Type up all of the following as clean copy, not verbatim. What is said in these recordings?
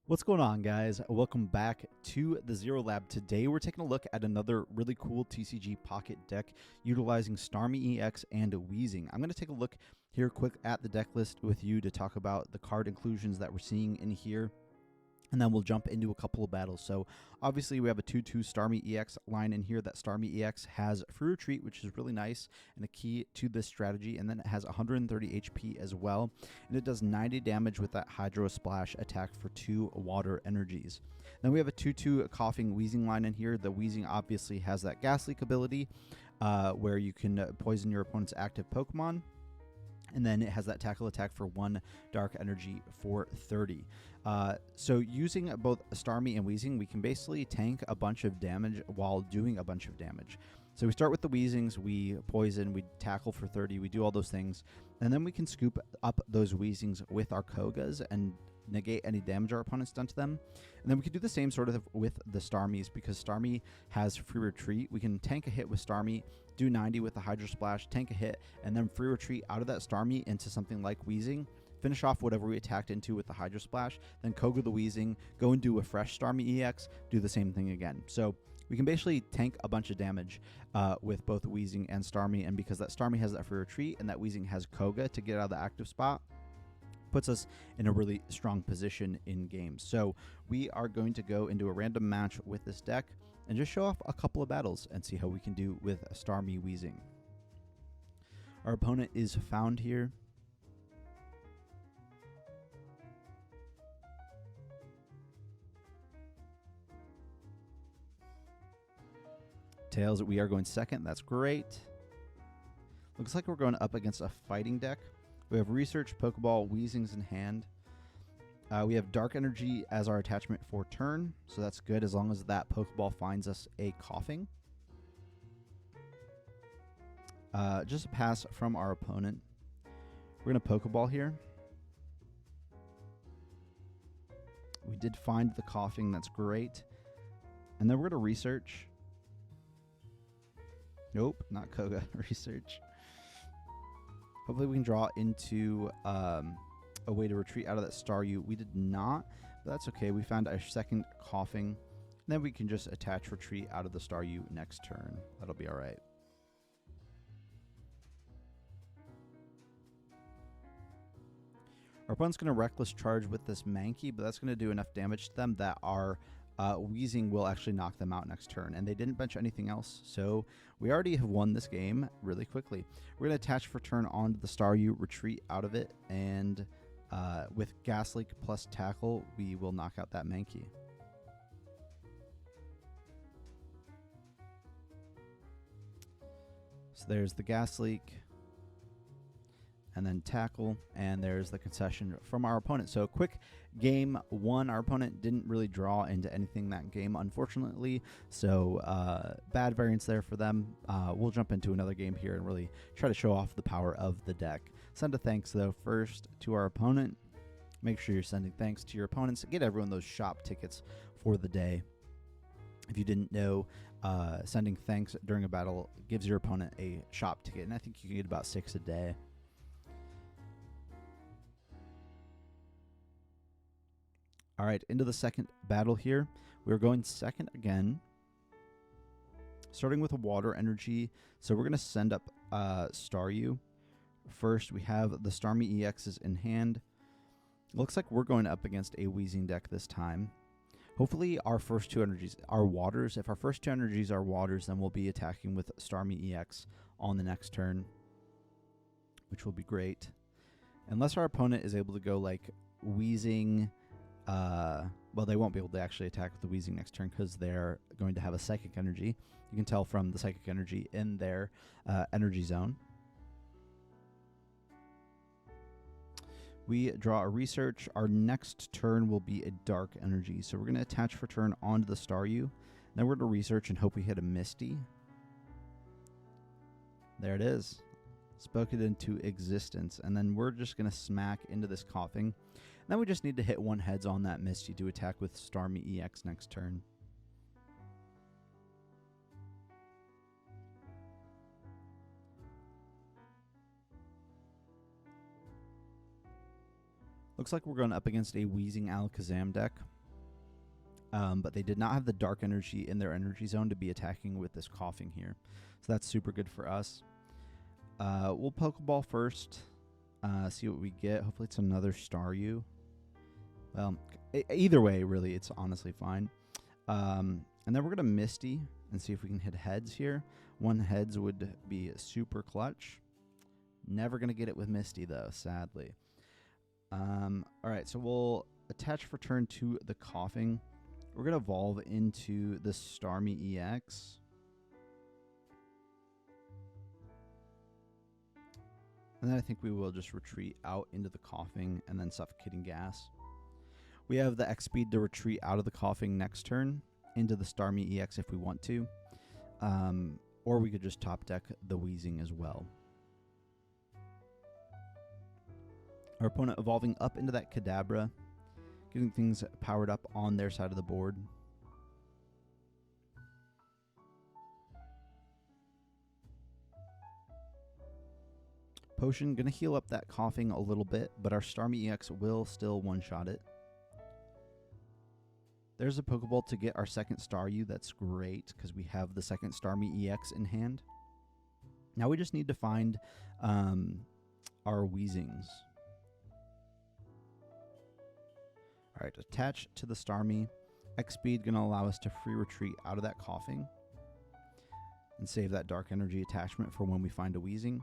What's going on, guys? Welcome back to the Zero Lab. Today we're taking a look at another really cool TCG Pocket deck utilizing Starmie EX and Weezing. I'm going to take a look here quick at the deck list with you to talk about the card inclusions that we're seeing in here, and then we'll jump into a couple of battles. So obviously we have a 2/2 Starmie EX line in here. That Starmie EX has free retreat, which is really nice and a key to this strategy. And then it has 130 HP as well. And it does 90 damage with that Hydro Splash attack for 2 water energies. Then we have a 2/2 Coughing Weezing line in here. The Weezing obviously has that Gas Leak ability where you can poison your opponent's active Pokemon. And then it has that tackle attack for 1 dark energy for 30. So using both Starmie and Weezing, we can basically tank a bunch of damage while doing a bunch of damage. So we start with the Weezings, we poison, we tackle for 30, we do all those things, and then we can scoop up those Weezings with our Kogas and negate any damage our opponent's done to them. And then we can do the same sort of with the Starmies, because Starmie has free retreat. We can tank a hit with Starmie, do 90 with the Hydro Splash, tank a hit, and then free retreat out of that Starmie into something like Weezing, finish off whatever we attacked into with the Hydro Splash, then Koga the Weezing, go and do a fresh Starmie EX, do the same thing again. So we can basically tank a bunch of damage with both Weezing and Starmie, and because that Starmie has that free retreat and that Weezing has Koga to get out of the active spot, puts us in a really strong position in games. So we are going to go into a random match with this deck and just show off a couple of battles and see how we can do with Starmie Weezing. Our opponent is found here. Tails, we are going second. That's great. Looks like we're going up against a fighting deck. We have Research, Pokeball, Weezings in hand. We have Dark Energy as our attachment for turn, so that's good as long as that Pokeball finds us a Coughing. Just a pass from our opponent. We're going to Pokeball here. We did find the Coughing, that's great. And then we're going to Research. Nope, not Koga. Research. Hopefully we can draw into a way to retreat out of that Staryu. We did not, but that's okay. We found our second Coughing. And then we can just attach retreat out of the Staryu next turn. That'll be all right. Our opponent's going to Reckless Charge with this Mankey, but that's going to do enough damage to them that our Weezing will actually knock them out next turn. And they didn't bench anything else, so we already have won this game really quickly. We're going to attach for turn onto the Staryu, retreat out of it, and with Gas Leak plus Tackle, we will knock out that Mankey. So there's the Gas Leak, and then Tackle, and there's the concession from our opponent. So quick game one. Our opponent didn't really draw into anything that game, unfortunately, so bad variance there for them. We'll jump into another game here and really try to show off the power of the deck. Send a thanks, though, first to our opponent. Make sure you're sending thanks to your opponents. Get everyone those shop tickets for the day. If you didn't know, sending thanks during a battle gives your opponent a shop ticket, and I think you can get about 6 a day. All right, into the second battle here. We're going second again, starting with a water energy. So we're going to send up Staryu. First, we have the Starmie EXs in hand. Looks like we're going up against a Weezing deck this time. Hopefully our first 2 energies are waters. If our first 2 energies are waters, then we'll be attacking with Starmie EX on the next turn, which will be great. Unless our opponent is able to go like Weezing... well, they won't be able to actually attack with the Weezing next turn because they're going to have a Psychic Energy. You can tell from the Psychic Energy in their energy zone. We draw a Research. Our next turn will be a Dark Energy. So we're going to attach for turn onto the Staryu. Then we're going to Research and hope we hit a Misty. There it is. Spoke it into existence. And then we're just going to smack into this Coughing. Then we just need to hit 1 heads on that Misty to attack with Starmie EX next turn. Looks like we're going up against a Weezing Alakazam deck. but they did not have the dark energy in their energy zone to be attacking with this coughing here. So that's super good for us. We'll Pokeball first, see what we get. Hopefully it's another Staryu. Well, either way, really, it's honestly fine. And then we're going to Misty and see if we can hit heads here. 1 heads would be super clutch. Never going to get it with Misty, though, sadly. All right, so we'll attach for turn 2 the coughing. We're going to evolve into the Starmie EX. And then I think we will just retreat out into the coughing and then suffocating gas. We have the X speed to retreat out of the coughing next turn into the Starmie EX if we want to. Or we could just top deck the Weezing as well. Our opponent evolving up into that Kadabra, getting things powered up on their side of the board. Potion, going to heal up that coughing a little bit, but our Starmie EX will still one-shot it. There's a Pokeball to get our second Staryu. That's great, because we have the second Starmie EX in hand. Now we just need to find our Weezings. Alright, attach to the Starmie. X speed going to allow us to free retreat out of that coughing. And save that dark energy attachment for when we find a Weezing.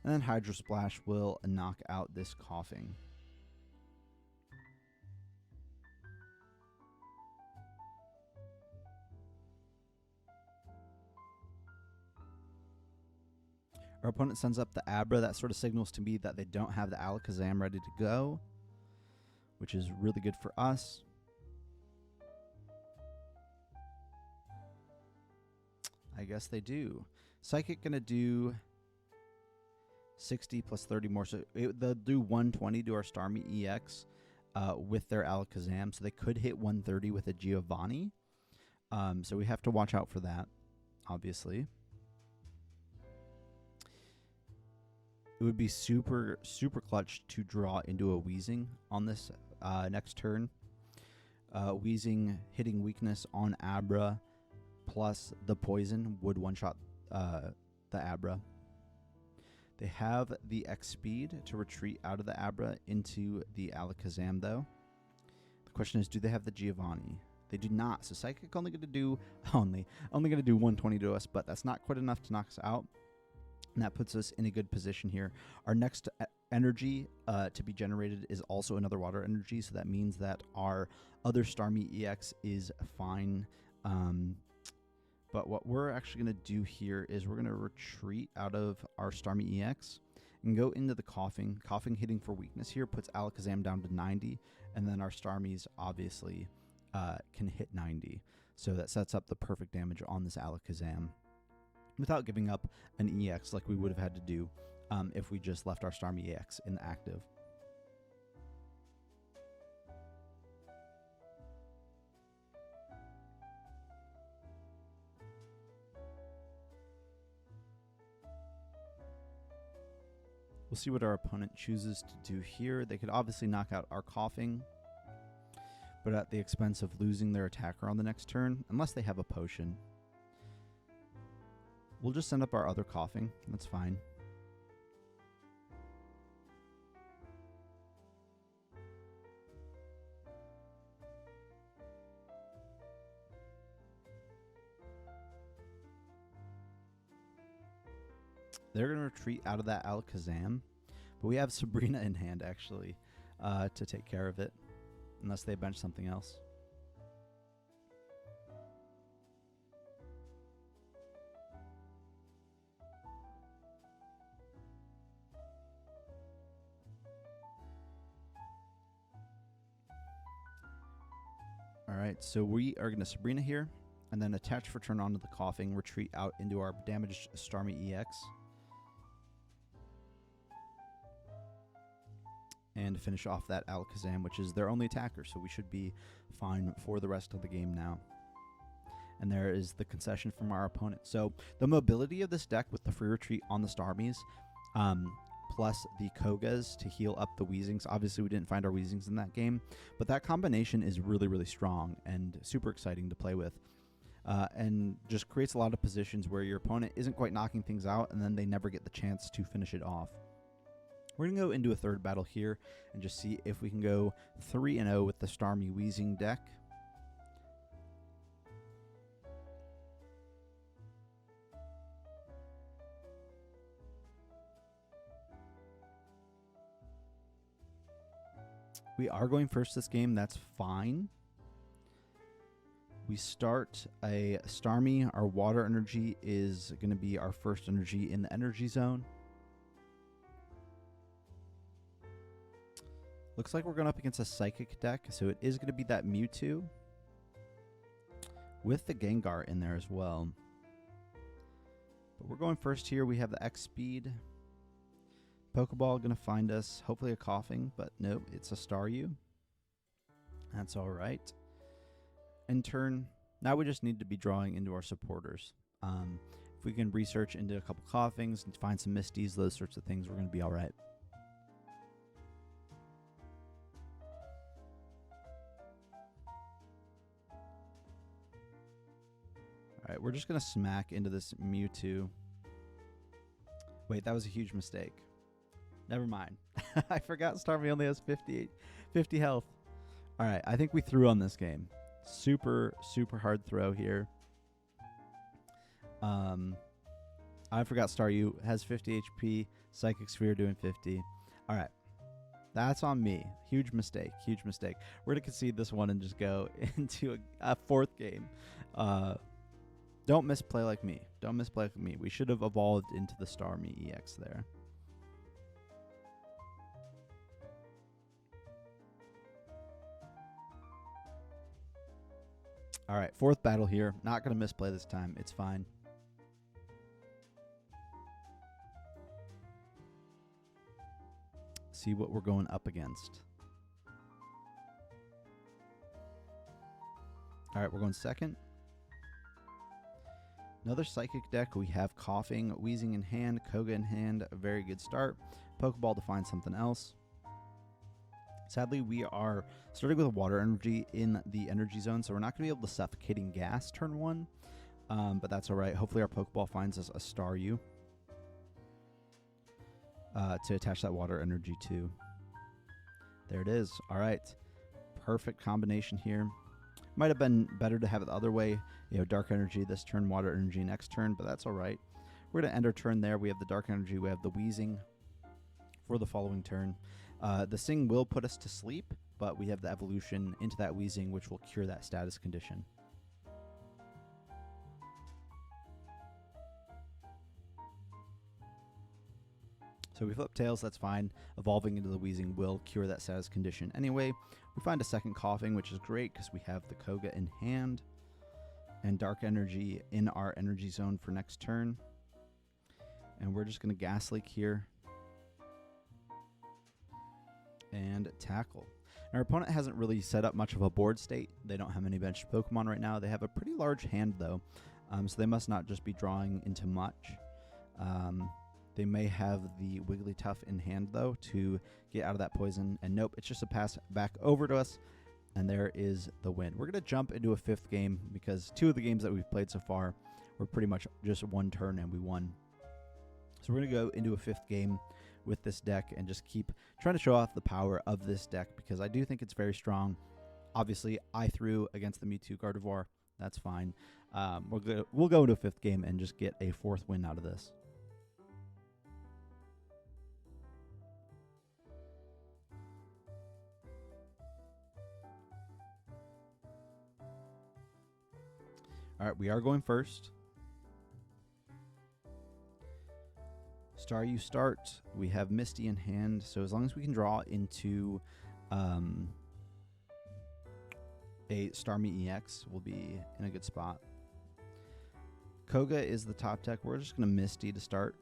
And then Hydro Splash will knock out this coughing. Our opponent sends up the Abra. That sort of signals to me that they don't have the Alakazam ready to go, which is really good for us. I guess they do. Psychic going to do 60 plus 30 more. So they'll do 120 to our Starmie EX with their Alakazam. So they could hit 130 with a Giovanni. So we have to watch out for that, obviously. It would be super clutch to draw into a Weezing on this next turn. Weezing hitting weakness on Abra plus the poison would one-shot the Abra. They have the X speed to retreat out of the Abra into the Alakazam, though. The question is, do they have the Giovanni? They do not. So Psychic only going to do 120 to us, but that's not quite enough to knock us out. And that puts us in a good position here. Our next energy to be generated is also another water energy, so that means that our other Starmie EX is fine. But what we're actually going to do here is we're going to retreat out of our Starmie EX and go into the coughing. Coughing hitting for weakness here puts Alakazam down to 90, and then our Starmies obviously can hit 90. So that sets up the perfect damage on this Alakazam without giving up an EX like we would have had to do if we just left our Starmie EX in the active. We'll see what our opponent chooses to do here. They could obviously knock out our coughing, but at the expense of losing their attacker on the next turn, unless they have a potion. We'll just send up our other coughing. That's fine. They're going to retreat out of that Alakazam, but we have Sabrina in hand, actually, to take care of it, unless they bench something else. Alright, so we are going to Sabrina here, and then attach for turn on to the coughing, retreat out into our damaged Starmie EX. And finish off that Alakazam, which is their only attacker, so we should be fine for the rest of the game now. And there is the concession from our opponent. So the mobility of this deck with the free retreat on the Starmies plus the Kogas to heal up the Weezings. Obviously, we didn't find our Weezings in that game, but that combination is really, really strong and super exciting to play with. And just creates a lot of positions where your opponent isn't quite knocking things out, and then they never get the chance to finish it off. We're going to go into a third battle here and just see if we can go 3-0 with the Starmie Weezing deck. We are going first this game. That's fine. We start a Starmie. Our water energy is going to be our first energy in the energy zone. Looks like we're going up against a Psychic deck, so it is going to be that Mewtwo with the Gengar in there as well. But we're going first here. We have the X speed. Pokeball going to find us, hopefully a Coughing, but nope, it's a Staryu. That's all right. In turn, now we just need to be drawing into our supporters. If we can research into a couple Coughings and find some Misties, those sorts of things, we're going to be all right. All right, we're just going to smack into this Mewtwo. Wait, that was a huge mistake. Never mind. I forgot Starmie only has 50 health. All right, I think we threw on this game. Super, super hard throw here. I forgot Staryu has 50 HP. Psychic Sphere doing 50. All right. That's on me. Huge mistake. Huge mistake. We're going to concede this one and just go into a fourth game. Don't misplay like me. Don't misplay like me. We should have evolved into the Starmie EX there. All right, fourth battle here. Not going to misplay this time. It's fine. See what we're going up against. All right, we're going second. Another Psychic deck. We have Coughing, Weezing in hand, Koga in hand. A very good start. Pokeball to find something else. Sadly, we are starting with a water energy in the energy zone, so we're not going to be able to Suffocating Gas turn one, but that's all right. Hopefully our Pokeball finds us a Staryu to attach that water energy to. There it is. All right. Perfect combination here. Might have been better to have it the other way. You know, Dark Energy this turn, Water Energy next turn, but that's all right. We're going to end our turn there. We have the Dark Energy. We have the Weezing for the following turn. The Sing will put us to sleep, but we have the evolution into that Weezing, which will cure that status condition. So we flip tails, that's fine. Evolving into the Weezing will cure that status condition anyway. We find a second Coughing, which is great because we have the Koga in hand and Dark Energy in our energy zone for next turn. And we're just going to Gas Leak here and tackle. Our opponent hasn't really set up much of a board state. They don't have any benched Pokemon right now. They have a pretty large hand, though, so they must not just be drawing into much. They may have the Wigglytuff in hand, though, to get out of that poison. And nope, it's just a pass back over to us, and there is the win. We're going to jump into a fifth game because 2 of the games that we've played so far were pretty much just one turn, and we won. So we're going to go into a fifth game with this deck and just keep trying to show off the power of this deck because I do think it's very strong. Obviously, I threw against the Mewtwo Gardevoir. That's fine. We'll go into a fifth game and just get a fourth win out of this. All right, we are going first. Staryu start. We have Misty in hand, so as long as we can draw into a Starmie EX, we'll be in a good spot. Koga is the top deck. We're just going to Misty to start.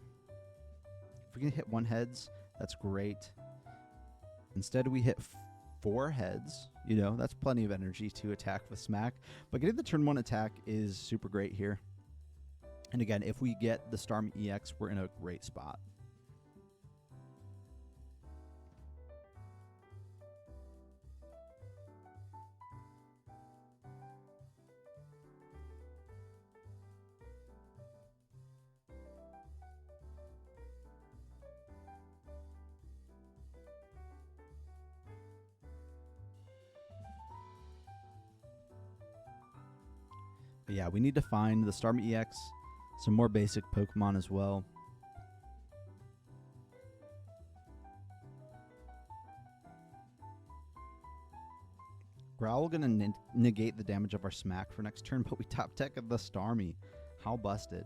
If we can hit 1 heads, that's great. Instead, we hit 4 heads. You know, that's plenty of energy to attack with Smack. But getting the turn 1 attack is super great here. And again, if we get the Starmie EX, we're in a great spot. But yeah, we need to find the Starmie EX, some more basic Pokemon as well. Growl gonna negate the damage of our Smack for next turn, but we top deck the Starmie. How busted.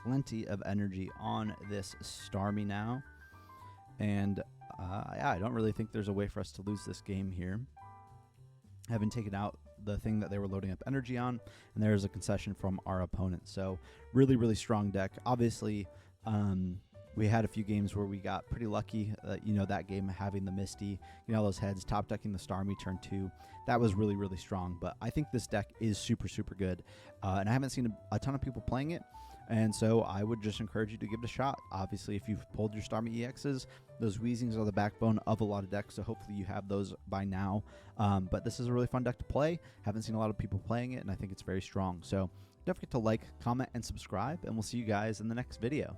Plenty of energy on this Starmie now. And yeah, I don't really think there's a way for us to lose this game here. Having taken out the thing that they were loading up energy on, and there's a concession from our opponent. So really, really strong deck. Obviously, we had a few games where we got pretty lucky. That game having the Misty, all those heads, top decking the Starmie turn 2. That was really, really strong. But I think this deck is super, super good. And I haven't seen a ton of people playing it. And so I would just encourage you to give it a shot. Obviously, if you've pulled your Starmie EXs, those Weezings are the backbone of a lot of decks, so hopefully you have those by now. But this is a really fun deck to play. Haven't seen a lot of people playing it, and I think it's very strong. So don't forget to like, comment, and subscribe, and we'll see you guys in the next video.